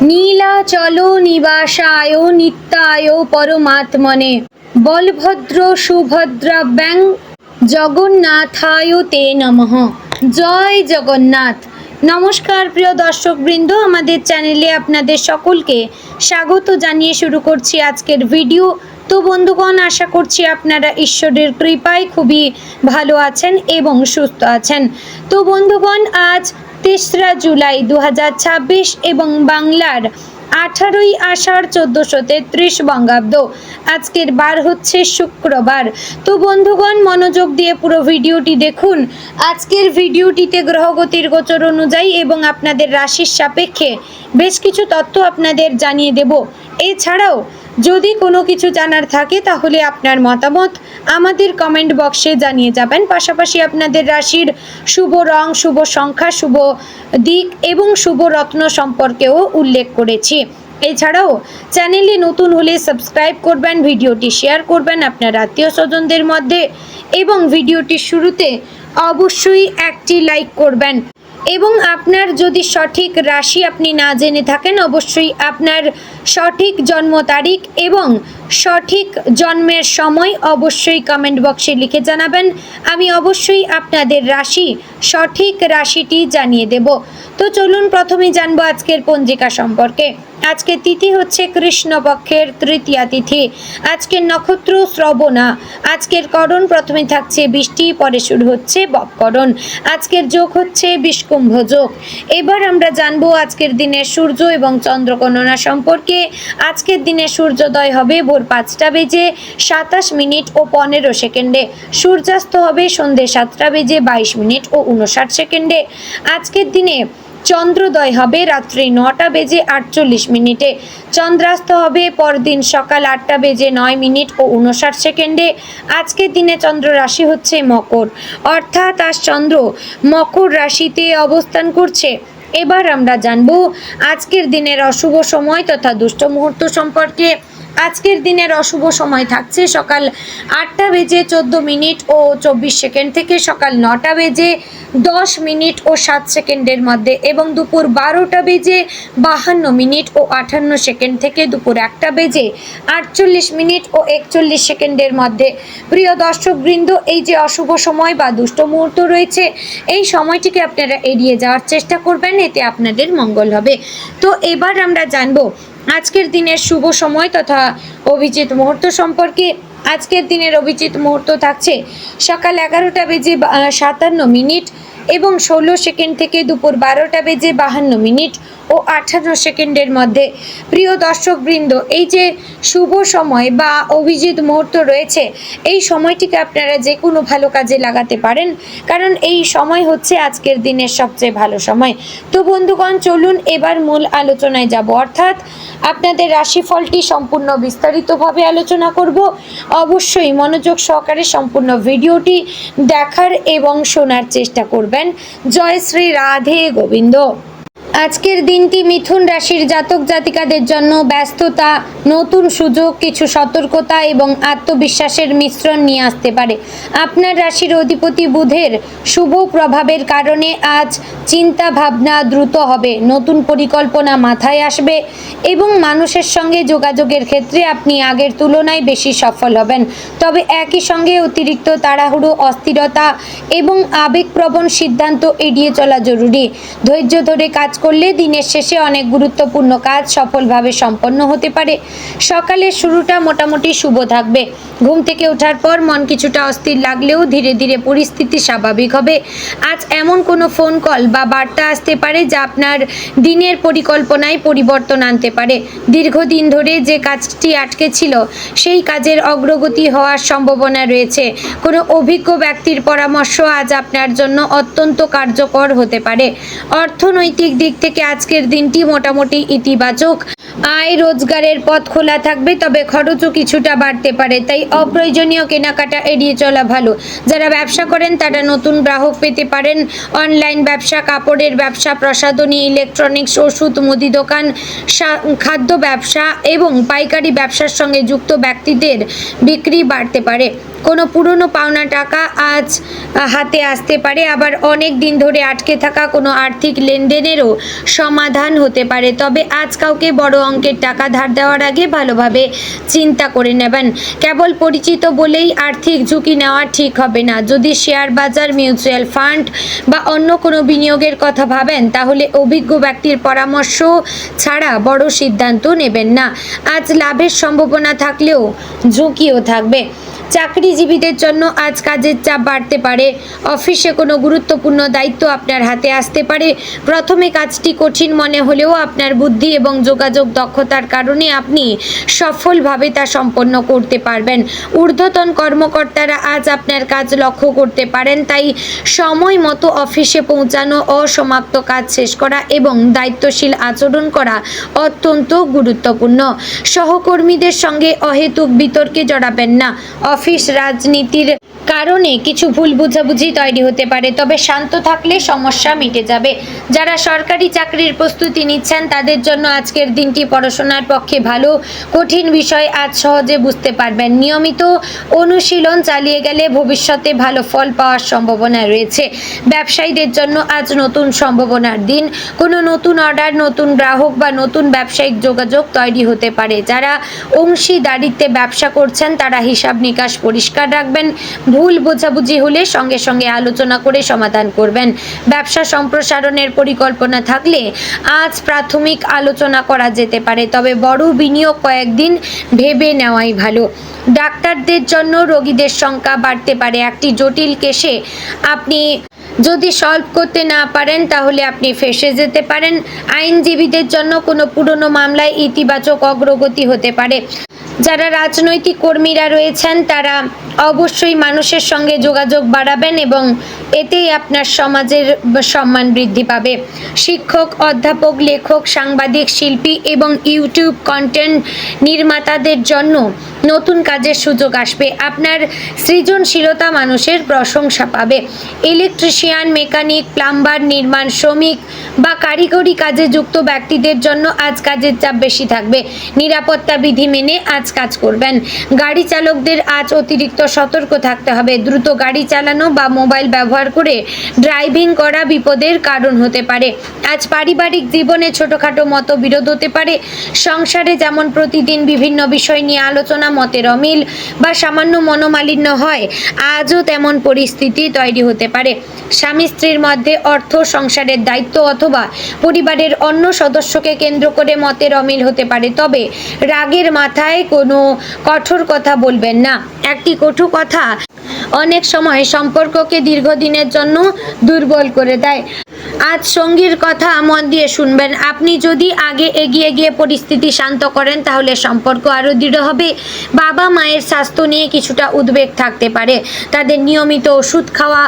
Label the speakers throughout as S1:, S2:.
S1: নীলাচল নিবাসায় নিত্যায় পরমাত্মনে বলভদ্র সুভদ্রাভ্যাং জগন্নাথায় তে নমঃ। জয় জগন্নাথ। নমস্কার প্রিয় দর্শকবৃন্দ, আমাদের চ্যানেলে আপনাদের সকলকে স্বাগত জানিয়ে শুরু করছি আজকের ভিডিও। তো বন্ধুগণ, আশা করছি আপনারা ঈশ্বরের কৃপায় খুবই ভালো আছেন এবং সুস্থ আছেন। তো বন্ধুগণ, আজ ৩রা জুলাই ২০২৬ এবং বাংলার 18ই আষাঢ় 1433 বঙ্গাব্দ। আজকের বার হচ্ছে শুক্রবার। তো বন্ধুগণ, মনোযোগ দিয়ে পুরো ভিডিওটি দেখুন। আজকের ভিডিওটিতে গ্রহগতির গোচর অনুযায়ী এবং আপনাদের রাশির সাপেক্ষে বেশ কিছু তথ্য আপনাদের জানিয়ে দেব। এছাড়াও যদি কোনো কিছু জানার থাকে তাহলে আপনার মতামত আমাদের কমেন্ট বক্সে জানিয়ে যাবেন। পাশাপাশি আপনাদের রাশির শুভ রং, শুভ সংখ্যা, শুভ দিক এবং শুভ রত্ন সম্পর্কেও উল্লেখ করেছি। এছাড়াও চ্যানেলে নতুন হলে সাবস্ক্রাইব করবেন, ভিডিওটি শেয়ার করবেন আপনার আত্মীয় স্বজনদের মধ্যে এবং ভিডিওটির শুরুতে অবশ্যই একটি লাইক করবেন। এবং আপনার যদি সঠিক রাশি আপনি না জেনে থাকেন, অবশ্যই আপনার সঠিক জন্ম তারিখ এবং সঠিক জন্মের সময় অবশ্যই কমেন্ট বক্সে লিখে জানাবেন। আমি অবশ্যই আপনাদের সঠিক রাশিটি জানিয়ে দেব। তো চলুন প্রথমে জানবো আজকের পঞ্জিকা সম্পর্কে। আজকের তিথি হচ্ছে কৃষ্ণপক্ষের তৃতীয়া তিথি। আজকের নক্ষত্র শ্রবণা। আজকের করণ প্রথমে থাকছে বৃষ্টি, পরে শুরু হচ্ছে বক্করণ। আজকের যোগ হচ্ছে বিষকুম্ভ যোগ। এবার আমরা জানবো আজকের দিনের সূর্য এবং চন্দ্র গণনা সম্পর্কে। আজকের দিনে সূর্যোদয় হবে ভোর 5টা বেজে 27 মিনিট ও 15 সেকেন্ডে। সূর্যাস্ত হবে সন্ধ্যে 7টা বেজে 22 মিনিট ও 59 সেকেন্ডে। আজকের দিনে চন্দ্রোদয় হবে রাত্রি 9টা বেজে 48 মিনিটে। চন্দ্রাস্ত হবে পরদিন সকাল 8টা বেজে 9 মিনিট ও 59 সেকেন্ডে। আজকের দিনে চন্দ্র রাশি হচ্ছে মকর, অর্থাৎ আজ চন্দ্র মকর রাশিতে অবস্থান করছে। এবার আমরা জানবো আজকের দিনের অশুভ সময় তথা দুষ্ট মুহূর্ত সম্পর্কে। আজকের দিনের অশুভ সময় থাকছে সকাল 8টা বেজে 14 মিনিট ও 24 সেকেন্ড থেকে সকাল 9টা বেজে 10 মিনিট ও 7 সেকেন্ডের মধ্যে এবং দুপুর 12টা বেজে 52 মিনিট ও 58 সেকেন্ড থেকে দুপুর 1টা বেজে 48 মিনিট ও 41 সেকেন্ডের মধ্যে। প্রিয় দর্শকবৃন্দ, এই যে অশুভ সময় বা দুষ্ট মুহূর্ত রয়েছে, এই সময়টিকে আপনারা এড়িয়ে যাওয়ার চেষ্টা করবেন, এতে আপনাদের মঙ্গল হবে। তো এবার আমরা জানবো আজকের দিনের শুভ সময় তথা অভিজিৎ মুহূর্ত সম্পর্কে। আজকের দিনের অভিজিৎ মুহূর্ত থাকছে সকাল 11টা বেজে 57 মিনিট এবং 16 সেকেন্ড থেকে দুপুর 12টা বেজে 52 মিনিট ও 58 সেকেন্ডের মধ্যে। প্রিয় দর্শকবৃন্দ, এই যে শুভ সময় বা অভিজিৎ মুহূর্ত রয়েছে, এই সময়টিকে আপনারা যে কোনো ভালো কাজে লাগাতে পারেন, কারণ এই সময় হচ্ছে আজকের দিনের সবচেয়ে ভালো সময়। তো বন্ধুগণ, চলুন এবার মূল আলোচনায় যাব, অর্থাৎ আপনাদের রাশিফলটি সম্পূর্ণ বিস্তারিতভাবে আলোচনা করব। অবশ্যই মনোযোগ সহকারে সম্পূর্ণ ভিডিওটি দেখার এবং শোনার চেষ্টা করবেন। জয় শ্রী রাধে গোবিন্দ। আজকের দিনটি মিথুন রাশির জাতক জাতিকাদের জন্য ব্যস্ততা, নতুন সুযোগ, কিছু সতর্কতা এবং আত্মবিশ্বাসের মিশ্রণ নিয়ে আসতে পারে। আপনার রাশির অধিপতি বুধের শুভ প্রভাবের কারণে আজ চিন্তা ভাবনা দ্রুত হবে, নতুন পরিকল্পনা মাথায় আসবে এবং মানুষের সঙ্গে যোগাযোগের ক্ষেত্রে আপনি আগের তুলনায় বেশি সফল হবেন। তবে একই সঙ্গে অতিরিক্ত তাড়াহুড়ো, অস্থিরতা এবং আবেগপ্রবণ সিদ্ধান্ত এড়িয়ে চলা জরুরি। ধৈর্য ধরে কাজ করলে দিনের শেষে অনেক গুরুত্বপূর্ণ কাজ সফলভাবে সম্পন্ন হতে পারে। সকালের শুরুটা মোটামুটি শুভ থাকবে। ঘুম থেকে ওঠার পর মন কিছুটা অস্থির লাগলেও ধীরে ধীরে পরিস্থিতি স্বাভাবিক হবে। আজ এমন কোনো ফোন কল বা বার্তা আসতে পারে যা আপনার দিনের পরিকল্পনায় পরিবর্তন আনতে পারে। দীর্ঘদিন ধরে যে কাজটি আটকে ছিল, সেই কাজের অগ্রগতি হওয়ার সম্ভাবনা রয়েছে। কোনো অভিজ্ঞ ব্যক্তির পরামর্শ আজ আপনার জন্য অত্যন্ত কার্যকর হতে পারে। অর্থনৈতিক দিক থেকে আজকের দিনটি মোটামুটি ইতিবাচক। আয় রোজগারের পথ খোলা থাকবে, তবে খরচও কিছুটা বাড়তে পারে, তাই অপ্রয়োজনীয় কেনাকাটা এড়িয়ে চলা ভালো। যারা ব্যবসা করেন তারা নতুন গ্রাহক পেতে পারেন। অনলাইন ব্যবসা, কাপড়ের ব্যবসা, প্রসাধনী, ইলেকট্রনিক্স, ওষুধ, মুদি দোকান, খাদ্য ব্যবসা এবং পাইকারি ব্যবসার সঙ্গে যুক্ত ব্যক্তিদের বিক্রি বাড়তে পারে। কোনো পুরনো পাওনা টাকা আজ হাতে আসতে পারে। আবার অনেক দিন ধরে আটকে থাকা কোনো আর্থিক লেনদেনেরও সমাধান হতে পারে। তবে আজ কাউকে বড় অঙ্কের টাকা ধার দেওয়ার আগে ভালোভাবে চিন্তা করে নেবেন। কেবল পরিচিত বলেই আর্থিক ঝুঁকি নেওয়া ঠিক হবে না। যদি শেয়ার বাজার, মিউচুয়াল ফান্ড বা অন্য কোনো বিনিয়োগের কথা ভাবেন তাহলে অভিজ্ঞ ব্যক্তির পরামর্শ ছাড়া বড় সিদ্ধান্ত নেবেন না। আজ লাভের সম্ভাবনা থাকলেও ঝুঁকিও থাকবে। চাকরিজীবীদের জন্য আজ কাজের চাপ বাড়তে পারে। অফিসে কোনো গুরুত্বপূর্ণ দায়িত্ব আপনার হাতে আসতে পারে। প্রথমে কাজটি কঠিন মনে হলেও আপনার বুদ্ধি এবং যোগাযোগ দক্ষতার কারণে আপনি সফলভাবে তা সম্পন্ন করতে পারবেন। ঊর্ধ্বতন কর্মকর্তারা আজ আপনার কাজ লক্ষ্য করতে পারেন, তাই সময় মতো অফিসে পৌঁছানো, অসমাপ্ত কাজ শেষ করা এবং দায়িত্বশীল আচরণ করা অত্যন্ত গুরুত্বপূর্ণ। সহকর্মীদের সঙ্গে অহেতুক বিতর্কে জড়াবেন না। অফিস রাজনীতির কারণে কিছু ভুল বোঝাবুঝি তৈরি হতে পারে, তবে শান্ত থাকলে সমস্যা মিটে যাবে। যারা সরকারি চাকরির প্রস্তুতি নিচ্ছেন তাদের জন্য আজকের দিনটি পড়াশোনার পক্ষে ভালো। কঠিন বিষয় আজ সহজে বুঝতে পারবেন। নিয়মিত অনুশীলন চালিয়ে গেলে ভবিষ্যতে ভালো ফল পাওয়ার সম্ভাবনা রয়েছে। ব্যবসায়ীদের জন্য আজ নতুন সম্ভাবনার দিন। কোনো নতুন অর্ডার, নতুন গ্রাহক বা নতুন ব্যবসায়িক যোগাযোগ তৈরি হতে পারে। যারা অংশীদারিত্বে ব্যবসা করছেন তারা হিসাব নিকাশ পরিষ্কার রাখবেন। ভুল বোঝাবুঝি হলে সঙ্গে সঙ্গে আলোচনা করে সমাধান করবেন। ব্যবসা সম্প্রসারণের পরিকল্পনা থাকলে আজ প্রাথমিক আলোচনা করা যেতে পারে, তবে বড় বিনিয়োগ কয়েকদিন ভেবে নেওয়াই ভালো। ডাক্তারদের জন্য রোগীদের সংখ্যা বাড়তে পারে। একটি জটিল কেসে আপনি যদি সলভ করতে না পারেন তাহলে আপনি ফেঁসে যেতে পারেন। আইনজীবীদের জন্য কোনো পুরনো মামলায় ইতিবাচক অগ্রগতি হতে পারে। যারা রাজনৈতিক কর্মীরা রয়েছেন তারা অবশ্যই মানুষের সঙ্গে যোগাযোগ বাড়াবেন এবং এতেই আপনার সমাজের সম্মান বৃদ্ধি পাবে। শিক্ষক, অধ্যাপক, লেখক, সাংবাদিক, শিল্পী এবং ইউটিউব কন্টেন্ট নির্মাতাদের জন্য নতুন কাজের সুযোগ আসবে। আপনার সৃজনশীলতা মানুষের প্রশংসা পাবে। ইলেকট্রিশিয়ান, মেকানিক, প্লাম্বার, নির্মাণ শ্রমিক বা কারিগরি কাজে যুক্ত ব্যক্তিদের জন্য আজ কাজের চাপ বেশি থাকবে। নিরাপত্তা বিধি মেনে আজ কাজ করবেন। গাড়ি চালকদের আজ অতিরিক্ত সতর্ক থাকতে হবে। দ্রুত গাড়ি চালানো বা মোবাইল ব্যবহার করে ড্রাইভিং করা বিপদের কারণ হতে পারে। আজ পারিবারিক জীবনে ছোটখাটো মতবিরোধ হতে পারে। সংসারে যেমন প্রতিদিন বিভিন্ন বিষয় নিয়ে আলোচনা, মতের অমিল বা সামান্য মনোমালিন্য হয়, আজও তেমন পরিস্থিতি তৈরি হতে পারে। স্বামী স্ত্রীর মধ্যে অর্থ, সংসারের দায়িত্ব অথবা পরিবারের অন্য সদস্যকে কেন্দ্র করে মতের অমিল হতে পারে, তবে রাগের মাথায় কোনো কঠোর কথা বলবেন না। একটি কটু কথা অনেক সময় সম্পর্ককে দীর্ঘদিনের জন্য দুর্বল করে দেয়। আজ সঙ্গীর কথা মন দিয়ে শুনবেন। আপনি যদি আগে এগিয়ে গিয়ে পরিস্থিতি শান্ত করেন তাহলে সম্পর্ক আরও দৃঢ় হবে। বাবা মায়ের স্বাস্থ্য নিয়ে কিছুটা উদ্বেগ থাকতে পারে। তাদের নিয়মিত ওষুধ খাওয়া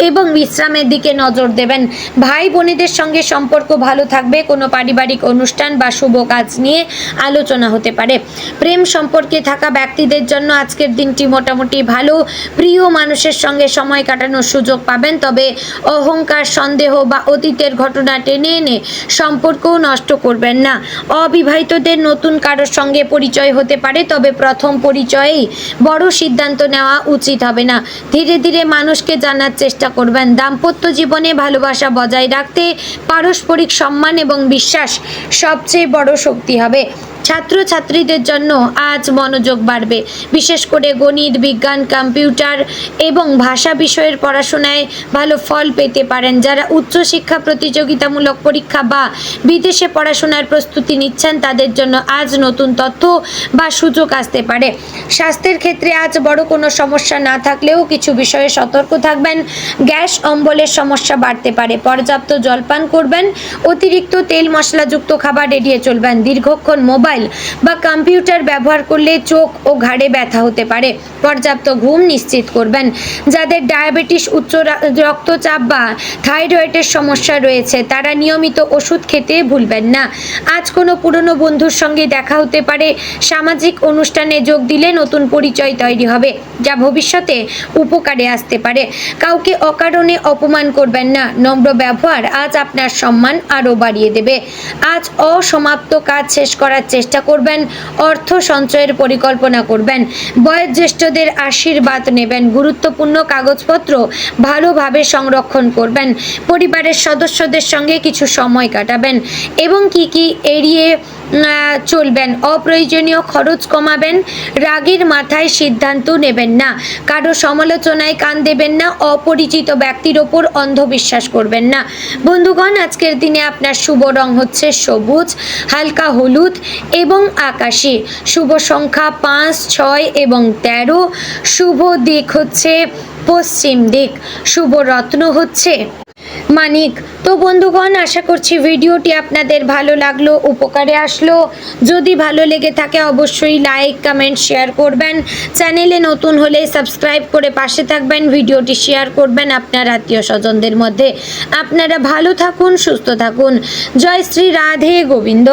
S1: এবং বিশ্রামের দিকে নজর দেবেন। ভাই বোনেদের সঙ্গে সম্পর্ক ভালো থাকবে। কোনো পারিবারিক অনুষ্ঠান বা শুভ কাজ নিয়ে আলোচনা হতে পারে। প্রেম সম্পর্কে থাকা ব্যক্তিদের জন্য আজকের দিনটি মোটামুটি ভালো। প্রিয় মানুষের সঙ্গে সময় কাটানোর সুযোগ পাবেন, তবে অহংকার, সন্দেহ বা অতীতের ঘটনা টেনে এনে সম্পর্কও নষ্ট করবেন না। অবিবাহিতদের নতুন কারোর সঙ্গে পরিচয় হতে পারে, তবে প্রথম পরিচয়েই বড় সিদ্ধান্ত নেওয়া উচিত হবে না। ধীরে ধীরে মানুষকে জানার চেষ্টা করবেন। দাম্পত্য জীবনে ভালোবাসা বজায় রাখতে পারস্পরিক সম্মান এবং বিশ্বাস সবচেয়ে বড় শক্তি হবে। ছাত্রছাত্রীদের জন্য আজ মনোযোগ বাড়বে। বিশেষ করে গণিত, বিজ্ঞান, কম্পিউটার এবং ভাষা বিষয়ের পড়াশোনায় ভালো ফল পেতে পারেন। যারা উচ্চশিক্ষা, প্রতিযোগিতামূলক পরীক্ষা বা বিদেশে পড়াশোনার প্রস্তুতি নিচ্ছেন তাদের জন্য আজ নতুন তথ্য বা সুযোগ আসতে পারে। স্বাস্থ্যের ক্ষেত্রে আজ বড় কোনো সমস্যা না থাকলেও কিছু বিষয়ে সতর্ক থাকবেন। গ্যাস অম্বলের সমস্যা বাড়তে পারে। পর্যাপ্ত জলপান করবেন। অতিরিক্ত তেল মশলাযুক্ত খাবার এড়িয়ে চলবেন। দীর্ঘক্ষণ মোবাইল বা কম্পিউটার ব্যবহার করলে চোখ ও ঘাড়ে ব্যথা হতে পারে। পর্যাপ্ত ঘুম নিশ্চিত করবেন। যাদের ডায়াবেটিস, উচ্চ রক্তচাপ বা থাইরয়েডের সমস্যা রয়েছে তারা নিয়মিত ওষুধ খেতে ভুলবেন না। আজ কোনো পুরনো বন্ধুর সঙ্গে দেখা হতে পারে। সামাজিক অনুষ্ঠানে যোগ দিলে নতুন পরিচয় তৈরি হবে, যা ভবিষ্যতে উপকারে আসতে পারে। কাউকে অকারণে অপমান করবেন না। নম্র ব্যবহার আজ আপনার সম্মান আরও বাড়িয়ে দেবে। আজ অসমাপ্ত কাজ শেষ করার চেষ্টা করবেন। অর্থ সঞ্চয়ের পরিকল্পনা করবেন। বয়োজ্যেষ্ঠদের আশীর্বাদ নেবেন। গুরুত্বপূর্ণ কাগজপত্র ভালোভাবে সংরক্ষণ করবেন। পরিবারের সদস্যদের সঙ্গে কিছু সময় কাটাবেন এবং কি এড়িয়ে চলবেন। অপ্রয়োজনীয় খরচ কমাবেন। রাগের মাথায় সিদ্ধান্ত নেবেন না। কারো সমালোচনায় কান দেবেন না। অপরিচিত ব্যক্তির ওপর অন্ধবিশ্বাস করবেন না। বন্ধুগণ, আজকের দিনে আপনার শুভ রং হচ্ছে সবুজ, হালকা হলুদ এবং আকাশি। শুভ সংখ্যা 5, 6 এবং 13। শুভ দিক হচ্ছে পশ্চিম দিক। শুভ রত্ন হচ্ছে মানিক। তো বন্ধুগণ, আশা করছি ভিডিওটি আপনাদের ভালো লাগলো, উপকারে আসলো। যদি ভালো লেগে থাকে অবশ্যই লাইক, কমেন্ট, শেয়ার করবেন। চ্যানেলে নতুন হলে সাবস্ক্রাইব করে পাশে থাকবেন। ভিডিওটি শেয়ার করবেন আপনার আত্মীয় স্বজনদের মধ্যে। আপনারা ভালো থাকুন, সুস্থ থাকুন। জয় শ্রী রাধে গোবিন্দ।